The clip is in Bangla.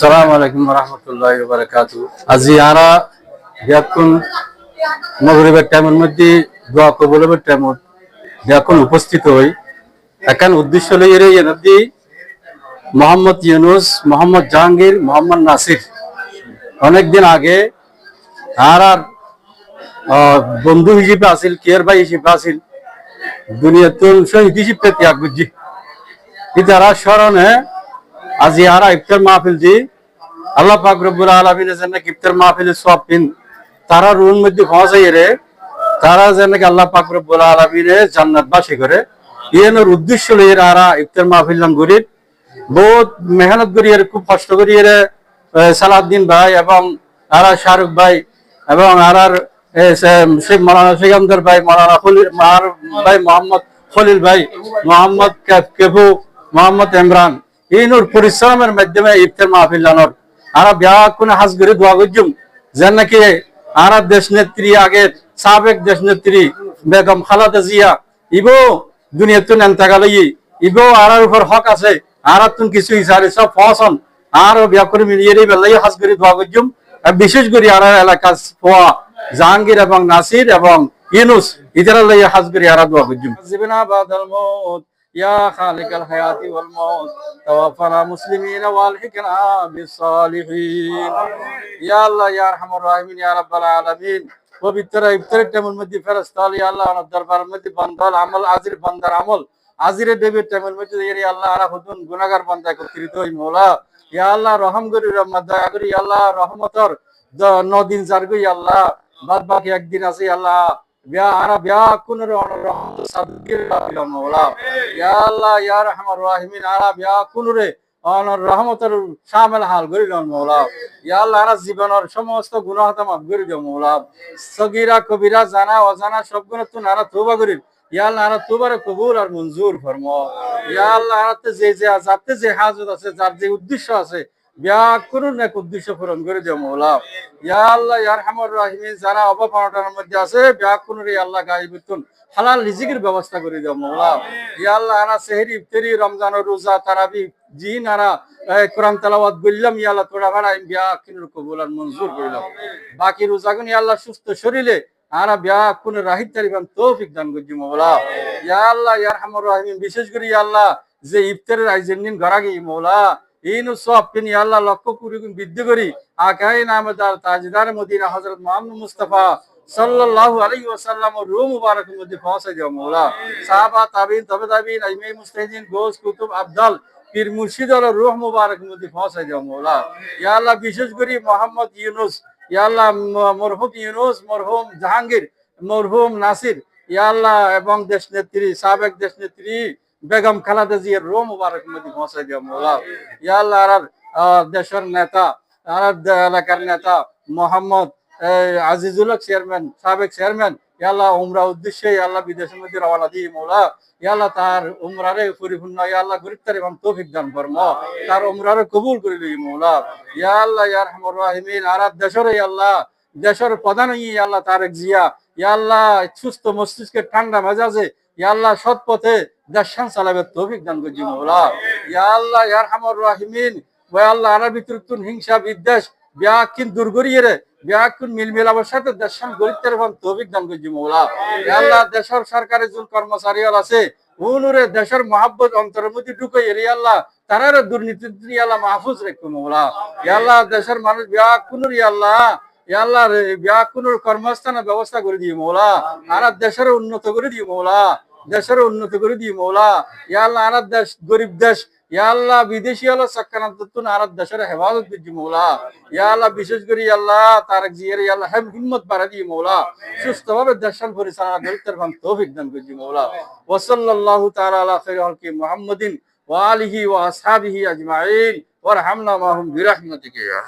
আসসালামু আলাইকুম ওয়া রাহমাতুল্লাহি ওয়া বারাকাতুহু। আজি আরা যখন মাগরিবের টাইমের মধ্যে দোয়া কবুলের টাইমত যখন উপস্থিত হই এখন উদ্দেশ্য লইরে এনদি মোহাম্মদ ইউনুস, মোহাম্মদ জাহাঙ্গীর, মোহাম্মদ নাসির অনেকদিন আগে আর বন্ধু হিসেবে আছিল, কেয়ার ভাই হিসেবে আছিল, দুনিয়াতুল শহীদ হিসেবে ত্যাগ বুঝছি তারা স্মরণে আজি আরা ইফতার মাহফিল জি আল্লাহ পাক রব্বুল আলামিনের জন্য ইফতার মাহফিলের সওয়াব পিন তারা রুম মধ্যে পৌঁছাই রে তারা যেন আল্লাহ পাক রব্বুল আলামিনে জান্নাতবাসী করে এর উদ্দেশ্য লইয়ে আরা ইফতার মাহফিল নাম করি বহুত মেহনত করি খুব কষ্ট করি সালাউদ্দিন ভাই এবং আরা শাহরুখ ভাই এবং আরার শেখ মৌলানা সিকান্দর ভাই, মৌলানা খলিল ভাই, মোহাম্মদ খলিল ভাই, মোহাম্মদ কেফু, মোহাম্মদ ইমরান ইনুর পরিশ্রমের মাধ্যমে ইফতার মাহফিল লানোর আরা ব্যাকুন হাজ করে দোয়া করজুম যেন নাকি আরা দেশ নেত্রী আগের সাবেক দেশ নেত্রী বেগম খালেদা জিয়া ইবো দুনিয়াতুন এন্তাকালই ইবো আরার উপর হক আছে আরা তুন কিছু ইসারে সব ফসন আর ব্যাকুন মিলিয়ে বেলাই হাজ করে দোয়া করজুম। বিশেষ করে আরার এলাকা ফোয়া জাহাঙ্গীর এবং নাসির এবং ইউনুস ইদারা লইয়া হাজ করে আরা দোয়া করজুম। জীবনা বাদাল মউত ইয়া খালিকাল হায়াতি ওয়াল মাউত তাওয়াফানা মুসলিমিন ওয়ালহিকনা বিসসালিহিন। ইয়া আল্লাহ ইয়া আরহামার রাহিমিন ইয়া রাব্বাল আলামিন। পবিত্র ইফতারের টাইমের মধ্যে ফেরেশতা ইয়া আল্লাহ আপনার দরবারের মধ্যে বান্দার আমল আজির বান্দার আমল আজিরে দেবের টাইমের মধ্যে ইয়া আল্লাহ আরা হুদুন গুনাহগার বান্দা একত্রিত হই মওলা। ইয়া আল্লাহ রহম করি রহমত দয়া করি ইয়া আল্লাহ রহমতর 9 দিন যার গই আল্লাহ বাদ বাকি একদিন আছে আল্লাহ বিয়া আরা বিয়া কুনর রহমত সাদকির বাবিল মওলা। ইয়া আল্লাহ ইয়া আরহামার রাহিমিন আরা বিয়া কুনরে অনর রহমতের শামিল হাল করি লন মওলা। ইয়া আল্লাহ আরা জীবনের সমস্ত গুনাহ মাফ করে দাও মওলা। সগীরা কবিরা জানা অজানা সব গুনাহ তুই আরা তওবা করি ইয়া আল্লাহ আরা তওবারে কবুল আর মঞ্জুর ফরমাও। ইয়া আল্লাহ আরাতে যে যাতে যে হাজত আছে যার যে উদ্দেশ্য আছে বিয়া করুন এক উদ্দেশ্য পূরণ করে দাও মওলা। ইয়া আল্লাহ ইয়া আরহামার রাহিমিন যারা অভাব অনটনের মধ্যে আছে বিয়া করুন রে আল্লাহ গায়বতুন হালাল রিজিকের ব্যবস্থা করে দাও মওলা। ইয়া আল্লাহ আরা সেহরি ইফতারি রমজান ও রোজা তারাবি জিন আরা কোরআন তেলাওয়াত বললাম ইয়া আল্লাহ তোরা ভাড়া বিয়া কিনুর কবুল আর মঞ্জুর করিলাম। বাকি রোজাগুন ইয়া আল্লাহ সুস্থ শরীরে আরা বিয়া কোন রাহিত তারিবান তৌফিক দান করজি মওলা। ইয়া আল্লাহ ইয়া আরহামার রাহিমিন বিশেষ করে ইয়া আল্লাহ যে ইফতারের আয়োজন দিন গরাগি মওলা ইনু সব পিন ইয়া আল্লাহ লক্ষ কোটি গুণ বৃদ্ধি করি আকাই নামদার তাজদার মদিনা হযরত মুহাম্মদ মুস্তাফা সাল্লাল্লাহু আলাইহি ওয়াসাল্লাম রূহ মুবারকের মধ্যে পৌঁছায় দাও মওলা। সাহাবা তাবিঈন তবে তাবিঈন আইমে মুস্তাহিদিন গোস কুতুব আফদাল পীর মুর্শিদ আর রূহ মুবারকের মধ্যে পৌঁছায় দাও মওলা। ইয়া আল্লাহ বিশেষ করে মোহাম্মদ ইউনুস ইয়া আল্লাহ মরহুম ইউনুস, মরহুম জাহাঙ্গীর, মরহুম নাসির ইয়া আল্লাহ এবং দেশ নেত্রী সাবেক দেশ নেত্রী বেগম খালেদা জিয়ার রূহ মুবারকের মধ্যে পৌঁছায় দাও মওলা। ইয়া আল্লাহ আর দেশের নেতা আর এলাকার নেতা মোহাম্মদ আজিজুল হক চেয়ারম্যান সাবেক চেয়ারম্যান ইয়া আল্লাহ উমরা উদ্দেশ্যে ইয়া আল্লাহ বিদেশের মধ্যে রওনা দিয়ে মওলা। ইয়া আল্লাহ তার উমরারে পরিপূর্ণ ইয়া আল্লাহ গরিবতার এবং তৌফিক দান ফরমাও, তার উমরারে কবুল করে লই মওলা। ইয়া আল্লাহ ইয়া আরহামার রাহিমিন আর দেশের ইয়া আল্লাহ দেশের প্রধান ইয়া আল্লাহ তারেক জিয়া ইয়া আল্লাহ সুস্থ মস্তিষ্কে ঠান্ডা মেজাজে ইয়া আল্লাহ সৎ পথে দেশ চালাবে তৌফিক দান করজি মওলা। ইয়া আল্লাহ ইয়া আরহামার রাহিমিন ওয়া আল্লাহ আরা বিতরুন হিংসা বিদ্বেষ বিয়াকিন দূর করিয়ে রে বিয়াকুন মিলমিলাবার সাথে দেশান গরিবদের এবং তৌফিক দান করজি মওলা। ইয়া আল্লাহ দেশের সরকারি যে কর্মচারী আছে উনুরে দেশের মহব্বত অন্তরের মধ্যে ঢুকাই রে আল্লাহ তারারে দুর্নীতি ইয়া আল্লাহ মাহফুজ রাখো মওলা। ইয়া আল্লাহ দেশের মানুষ বিয়াকুন ইয়া আল্লাহ ইয়া আল্লাহ বিয়াকুনের কর্মস্থানের ব্যবস্থা করে দিও মওলা। আর দেশের উন্নত করে দিও মওলা, দেশের উন্নত করে দিও মওলা। ইয়া আল্লাহ আর দেশ গরিব দেশ ইয়া আল্লাহ বিদেশি হলো সাকানাতুন আর দেশের হেফাজত করজি মওলা। ইয়া আল্লাহ বিশেষ করে ইয়া আল্লাহ তারেক জিয়ার ইয়া আল্লাহ হিম্মত বাড়া দিও মওলা, সুস্থভাবে দেশান পরিচালনা করতে পারেন তৌফিক দান করজি মওলা। ওয়া সাল্লাল্লাহু তাআলা আলা খায়রিল খালকি মুহাম্মাদিন ওয়া আলিহি ওয়া আসহাবিহি আজমাইন ওয়ারহামনা মাহুম বিরহমাতিকা।